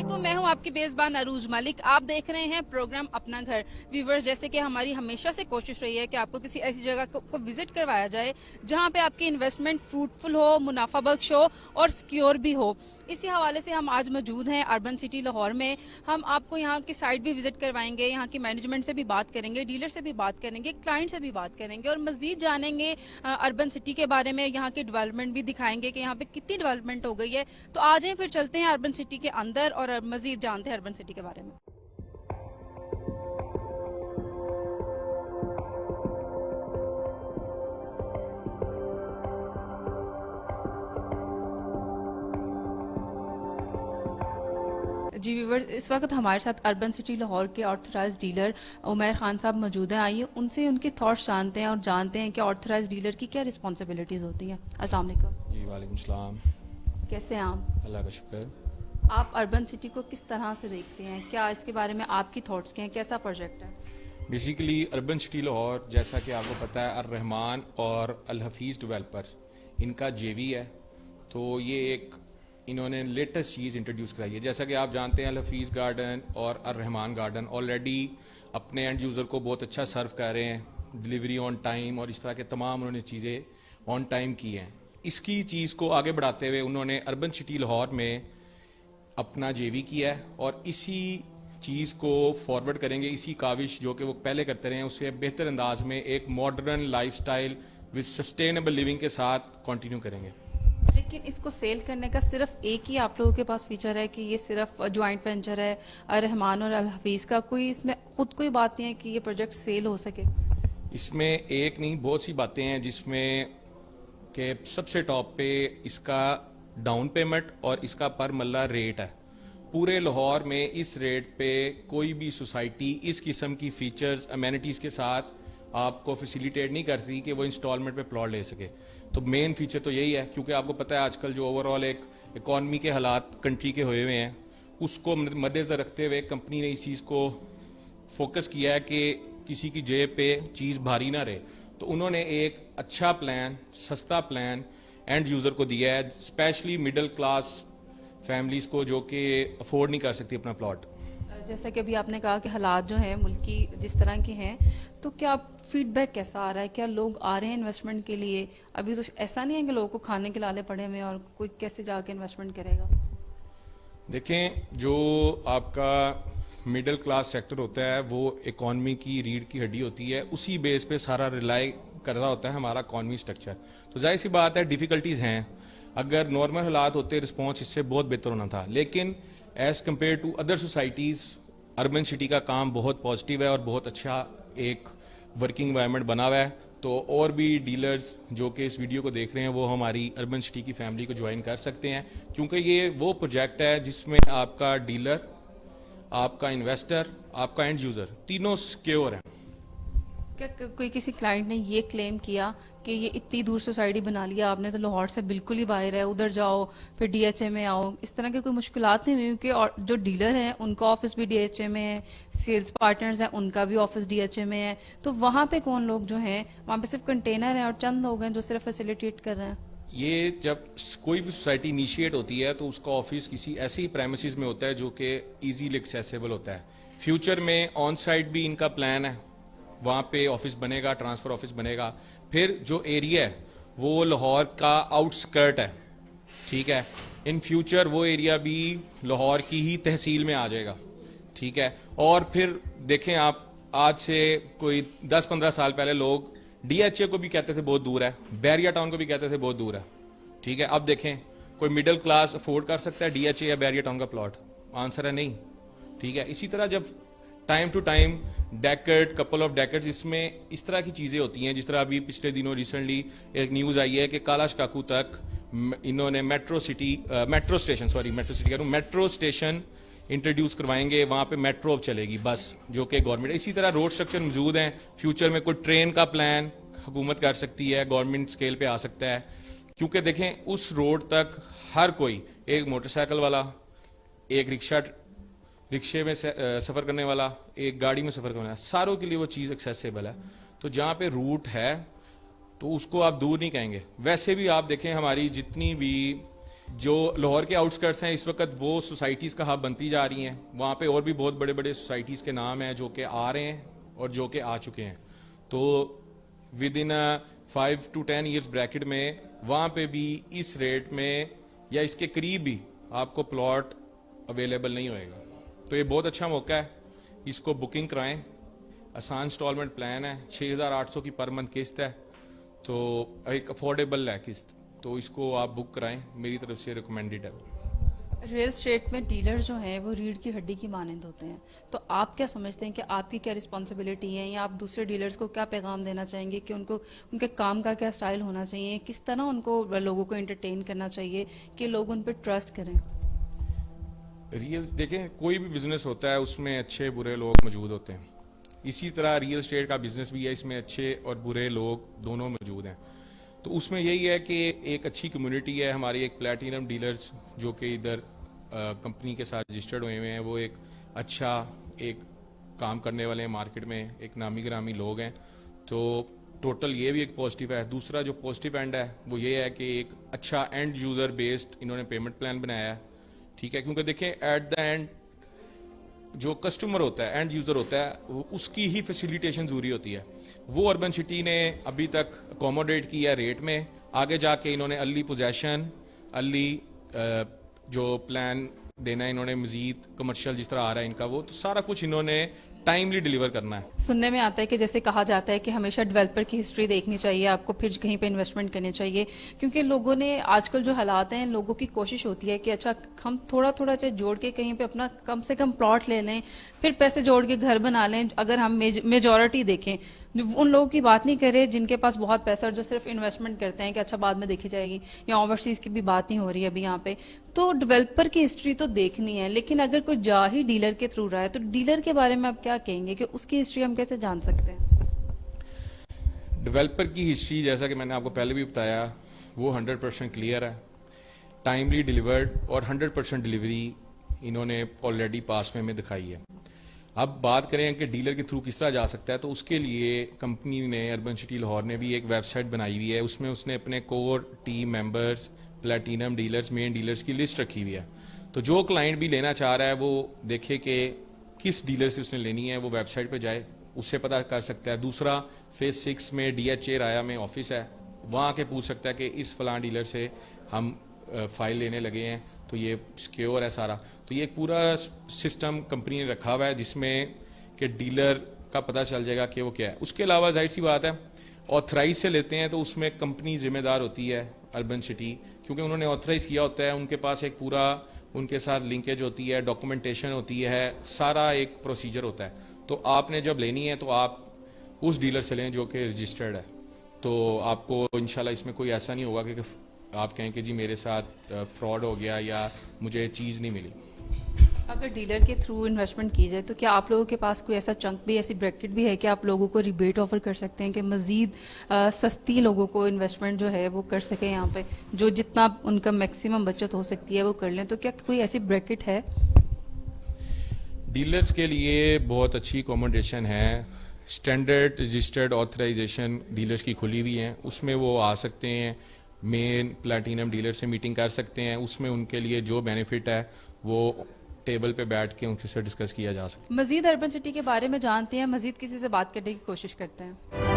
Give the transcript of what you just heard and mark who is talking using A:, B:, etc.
A: वालेकुम, मैं हूं आपकी मेजबान अरूज मलिक। आप देख रहे हैं प्रोग्राम अपना घर। व्यूवर्स, जैसे कि हमारी हमेशा से कोशिश रही है कि आपको किसी ऐसी जगह को विजिट करवाया जाए जहां पे आपकी इन्वेस्टमेंट फ्रूटफुल हो, मुनाफा बख्श हो और सिक्योर भी हो। इसी हवाले से हम आज मौजूद हैं अर्बन सिटी लाहौर में। हम आपको यहाँ की साइट भी विजिट करवाएंगे, यहाँ की मैनेजमेंट से भी बात करेंगे, डीलर से भी बात करेंगे, क्लाइंट से भी बात करेंगे और मजीद जानेंगे अर्बन सिटी के बारे में। यहाँ की डेवलपमेंट भी दिखाएंगे कि यहाँ पे कितनी डेवलपमेंट हो गई है। तो आ जाएं, फिर चलते हैं अर्बन सिटी के अंदर और मजीद जानते हैं अर्बन सिटी के बारे में। जी व्यूवर्स, इस वक्त हमारे साथ अर्बन सिटी लाहौर के ऑथराइज डीलर उमैर खान साहब मौजूद हैं। आइए उनसे उनके थॉट्स जानते हैं और जानते हैं कि ऑथराइज डीलर की क्या रिस्पॉन्सिबिलिटीज होती हैं। अस्सलाम वालेकुम।
B: जी वालेकुम सलाम।
A: कैसे हैं आप?
B: अल्लाह का शुक्र।
A: आप अर्बन सिटी को किस तरह से देखते हैं? क्या इसके बारे में आपकी थॉट्स क्या हैं? कैसा प्रोजेक्ट है?
B: बेसिकली अर्बन सिटी लाहौर, जैसा कि आपको पता है, अर्रहमान और अल हफीज़ डेवलपर इनका जेवी है। तो ये एक इन्होंने लेटेस्ट चीज़ इंट्रोड्यूस कराई है। जैसा कि आप जानते हैं, अल हफीज़ गार्डन और अर्रहमान गार्डन ऑलरेडी अपने एंड यूज़र को बहुत अच्छा सर्व कर रहे हैं, डिलीवरी ऑन टाइम और इस तरह के तमाम उन्होंने चीज़ें ऑन टाइम की हैं। इसकी चीज़ को आगे बढ़ाते हुए उन्होंने अर्बन सिटी लाहौर में अपना जेवी किया है और इसी चीज़ को फॉरवर्ड करेंगे, इसी काविश जो कि वो पहले करते रहे हैं उससे बेहतर अंदाज में एक modern lifestyle with sustainable living के साथ कंटिन्यू करेंगे।
A: लेकिन इसको सेल करने का सिर्फ एक ही आप लोगों के पास फीचर है कि ये सिर्फ ज्वाइंट वेंचर है रहमान और अल हफीज़ का? कोई इसमें खुद कोई बात नहीं है कि ये प्रोजेक्ट सेल हो सके?
B: इसमें एक नहीं, बहुत सी बातें हैं जिसमें कि सबसे टॉप पे इसका डाउन पेमेंट और इसका पर मल्ला रेट है। पूरे लाहौर में इस रेट पे कोई भी सोसाइटी इस किस्म की फीचर्स अमेनिटीज़ के साथ आपको फैसिलिटेट नहीं करती कि वो इंस्टॉलमेंट पे प्लॉट ले सके। तो मेन फीचर तो यही है, क्योंकि आपको पता है आजकल जो ओवरऑल एक इकॉनमी के हालात कंट्री के हुए हैं उसको मद्देनजर रखते हुए कंपनी ने इस चीज़ को फोकस किया है कि किसी की जेब पे चीज़ भारी ना रहे। तो उन्होंने एक अच्छा प्लान, सस्ता प्लान एंड यूज़र को दिया है, स्पेशली मिडिल क्लास फैमिलीज़ को जो कि अफोर्ड नहीं कर सकती अपना प्लॉट।
A: जैसा कि अभी आपने कहा कि हालात जो हैं मुल्क की जिस तरह के हैं, तो क्या फीडबैक कैसा आ रहा है? क्या लोग आ रहे हैं इन्वेस्टमेंट के लिए? अभी तो ऐसा नहीं है कि लोगों को खाने के लाले पड़े हुए हैं और कोई कैसे जाके इन्वेस्टमेंट करेगा?
B: देखें, जो आपका मिडिल क्लास सेक्टर होता है वो इकॉनमी की रीढ़ की हड्डी होती है, उसी बेस पे सारा रिलाई कर रहा होता है हमारा इकॉनमी स्ट्रक्चर। तो जाहिर सी बात है, डिफिकल्टीज हैं। अगर नॉर्मल हालात होते रिस्पॉन्स इससे बहुत बेहतर होना था, लेकिन as compare to other societies urban city का काम बहुत पॉजिटिव है और बहुत अच्छा एक वर्किंग एनवायरनमेंट बना हुआ है। तो और भी डीलर्स जो कि इस वीडियो को देख रहे हैं वो हमारी अर्बन सिटी की फैमिली को ज्वाइन कर सकते हैं, क्योंकि ये वो प्रोजेक्ट है जिसमें आपका डीलर, आपका इन्वेस्टर, आपका एंड यूज़र तीनों सिक्योर हैं।
A: क्या कोई किसी क्लाइंट ने ये क्लेम किया कि ये इतनी दूर सोसाइटी बना लिया आपने तो लाहौर से बिल्कुल ही बाहर है, उधर जाओ फिर डीएचए में आओ, इस तरह की कोई मुश्किलात नहीं हुई? क्योंकि और जो डीलर हैं उनका ऑफिस भी डीएचए में है, सेल्स पार्टनर्स हैं उनका भी ऑफिस डीएचए में है, तो वहाँ पे कौन लोग जो हैं, वहाँ पे सिर्फ कंटेनर हैं और चंद लोग हैं जो सिर्फ फैसिलिटेट कर रहे हैं?
B: ये जब कोई भी सोसाइटी इनिशिएट होती है तो उसका ऑफिस किसी ऐसी प्रेमिसेस में होता है जो कि इजीली एक्सेसिबल होता है। फ्यूचर में ऑन साइट भी इनका प्लान है, वहाँ पे ऑफिस बनेगा, ट्रांसफर ऑफिस बनेगा। फिर जो एरिया है वो लाहौर का आउटस्कर्ट है, ठीक है। इन फ्यूचर वो एरिया भी लाहौर की ही तहसील में आ जाएगा, ठीक है। और फिर देखें आप, आज से कोई 10-15 साल पहले लोग डीएचए को भी कहते थे बहुत दूर है, बैरिया टाउन को भी कहते थे बहुत दूर है, ठीक है। अब देखें, कोई मिडिल क्लास अफोर्ड कर सकता है डीएचए या बैरिया टाउन का प्लॉट? आंसर है नहीं, ठीक है। इसी तरह जब time to time decade, couple of decades, इसमें इस तरह की चीज़ें होती हैं। जिस तरह अभी पिछले दिनों रिसेंटली एक न्यूज़ आई है कि कालाश काकू तक इन्होंने मेट्रो स्टेशन इंट्रोड्यूस करवाएंगे, वहाँ पे मेट्रो अब चलेगी बस, जो कि गवर्नमेंट। इसी तरह रोड स्ट्रक्चर मौजूद हैं, फ्यूचर में कोई ट्रेन का प्लान हुकूमत कर सकती है, गवर्नमेंट स्केल पे आ सकता है। क्योंकि देखें, उस रोड तक हर कोई, एक मोटरसाइकिल वाला, एक रिक्शे में सफ़र करने वाला, एक गाड़ी में सफ़र करने वाला, सारों के लिए वो चीज़ एक्सेसिबल है। तो जहाँ पे रूट है तो उसको आप दूर नहीं कहेंगे। वैसे भी आप देखें, हमारी जितनी भी جو لاہور کے آؤٹسکرٹس ہیں اس وقت وہ سوسائٹیز کا ہب بنتی جا رہی ہیں. وہاں پہ اور بھی بہت بڑے بڑے سوسائٹیز کے نام ہیں جو کہ آ رہے ہیں اور جو کہ آ چکے ہیں. تو with in 5 to 10 years bracket میں وہاں پہ بھی اس ریٹ میں یا اس کے قریب بھی آپ کو پلاٹ اویلیبل نہیں ہوئے گا. تو یہ بہت اچھا موقع ہے, اس کو بکنگ کرائیں. آسان انسٹالمنٹ پلان ہے, 6,800 کی پر منتھ قسط ہے, تو ایک افورڈیبل ہے قسط, تو اس کو آپ بک کرائیں, میری طرف سے ریکمینڈیڈ ہے.
A: ریل اسٹیٹ میں ڈیلر جو ہیں وہ ریڑھ کی ہڈی کی مانند ہوتے ہیں, تو آپ کیا سمجھتے ہیں کہ آپ کی کیا رسپانسبلٹی ہے, یا آپ دوسرے ڈیلرز کو کیا پیغام دینا چاہیں گے کہ ان کو ان کے کام کا کیا سٹائل ہونا چاہیے, کس طرح ان کو لوگوں کو انٹرٹین کرنا چاہیے کہ لوگ ان پہ ٹرسٹ کریں؟
B: ریئل دیکھیں, کوئی بھی بزنس ہوتا ہے اس میں اچھے برے لوگ موجود ہوتے ہیں. اسی طرح ریئل اسٹیٹ کا بزنس بھی ہے, اس میں اچھے اور برے لوگ دونوں موجود ہیں. تو اس میں یہی ہے کہ ایک اچھی کمیونٹی ہے ہماری, ایک پلیٹینم ڈیلرز جو کہ ادھر کمپنی کے ساتھ رجسٹرڈ ہوئے ہوئے ہیں, وہ ایک اچھا ایک کام کرنے والے ہیں مارکیٹ میں, ایک نامی گرامی لوگ ہیں. تو ٹوٹل یہ بھی ایک پازیٹیو ہے. دوسرا جو پازیٹیو اینڈ ہے وہ یہ ہے کہ ایک اچھا اینڈ یوزر بیسڈ انہوں نے پیمنٹ پلان بنایا ہے. ٹھیک ہے, کیونکہ دیکھیں ایٹ دا اینڈ جو کسٹمر ہوتا ہے, اینڈ یوزر ہوتا ہے, اس کی ہی فیسیلیٹیشن ضروری ہوتی ہے. وہ اربن سٹی نے ابھی تک اکوموڈیٹ کیا ریٹ میں, آگے جا کے انہوں نے ارلی پوزیشن, ارلی جو پلان دینا ہے انہوں نے, مزید کمرشل جس طرح آ رہا ہے ان کا, وہ تو سارا کچھ انہوں نے ٹائملی ڈیلیور کرنا ہے.
A: سننے میں آتا ہے کہ جیسے کہا جاتا ہے کہ ہمیشہ ڈیولپر کی ہسٹری دیکھنی چاہیے آپ کو, پھر کہیں پہ انویسٹمنٹ کرنی چاہیے, کیونکہ لوگوں نے آج کل جو حالات ہیں, لوگوں کی کوشش ہوتی ہے کہ اچھا ہم تھوڑا تھوڑا جوڑ کے کہیں پہ اپنا کم سے کم پلاٹ لے لیں, پھر پیسے جوڑ کے گھر بنا لیں. اگر ہم میجورٹی دیکھیں, ان لوگوں کی بات نہیں کرے جن کے پاس بہت پیسہ اور جو صرف انویسٹمنٹ کرتے ہیں کہ اچھا بعد میں دیکھی جائے گی, یا اوورسیز کی بھی بات نہیں ہو رہی ہے ابھی یہاں پہ. تو ڈیولپر کی ہسٹری تو دیکھنی ہے, لیکن اگر کوئی جا ہی ڈیلر کے تھرو رہا ہے تو ڈیلر کے بارے میں آپ کیا کہیں گے کہ اس کی ہسٹری ہم کیسے جان سکتے ہیں؟
B: ڈیولپر کی ہسٹری جیسا کہ میں نے آپ کو پہلے بھی بتایا, وہ 100% کلیئر ہے, ٹائملی ڈیلیورڈ اور 100% ڈیلیوری انہوں نے آلریڈی پاس میں دکھائی ہے. اب بات کریں کہ ڈیلر کے تھرو کس طرح جا سکتا ہے, تو اس کے لیے کمپنی نے, اربن سٹی لاہور نے بھی ایک ویب سائٹ بنائی ہوئی ہے. اس میں اس نے اپنے core team members, platinum dealers, main dealers کی لسٹ رکھی ہوئی ہے. تو جو کلائنٹ بھی لینا چاہ رہا ہے وہ دیکھے کہ کس ڈیلر سے اس نے لینی ہے, وہ ویب سائٹ پہ جائے, اس سے پتہ کر سکتا ہے. دوسرا, فیز 6 میں DHA رایا میں آفس ہے, وہاں آ کے پوچھ سکتا ہے کہ اس فلاں ڈیلر سے ہم فائل لینے لگے ہیں, تو یہ سیکیور ہے سارا. تو یہ ایک پورا سسٹم کمپنی نے رکھا ہوا ہے جس میں کہ ڈیلر کا پتہ چل جائے گا کہ وہ کیا ہے. اس کے علاوہ ظاہر سی بات ہے, آتھرائز سے لیتے ہیں تو اس میں کمپنی ذمہ دار ہوتی ہے اربن سٹی, کیونکہ انہوں نے آتھرائز کیا ہوتا ہے, ان کے پاس ایک پورا ان کے ساتھ لنکیج ہوتی ہے, ڈاکومنٹیشن ہوتی ہے, سارا ایک پروسیجر ہوتا ہے. تو آپ نے جب لینی ہے تو آپ اس ڈیلر سے لیں جو کہ رجسٹرڈ ہے, تو آپ کو انشاءاللہ اس میں کوئی ایسا نہیں ہوگا کہ آپ کہیں کہ جی میرے ساتھ فراڈ ہو گیا یا مجھے چیز نہیں ملی.
A: اگر ڈیلر کے تھرو انویسٹمنٹ کی جائے تو کیا آپ لوگوں کے پاس کوئی ایسا چنک بھی, ایسی بریکٹ بھی ہے کہ آپ لوگوں کو ریبیٹ آفر کر سکتے ہیں کہ مزید سستی لوگوں کو انویسٹمنٹ جو ہے وہ کر سکیں یہاں پہ, جو جتنا ان کا میکسیمم بچت ہو سکتی ہے وہ کر لیں؟ تو کیا کوئی ایسی بریکٹ ہے؟
B: ڈیلرز کے لیے بہت اچھی اکوموڈیشن ہے, اسٹینڈرڈ رجسٹرڈ آتھرائزیشن ڈیلرز کی کھلی ہوئی ہیں, اس میں وہ آ سکتے ہیں, مین پلیٹینم ڈیلر سے میٹنگ کر سکتے ہیں. اس میں ان کے لیے جو بینیفٹ ہے وہ ٹیبل پہ بیٹھ کے ان سے ڈسکس کیا جا سکتا ہے.
A: مزید اربن سٹی کے بارے میں جانتے ہیں, مزید کسی سے بات کرنے کی کوشش کرتے ہیں.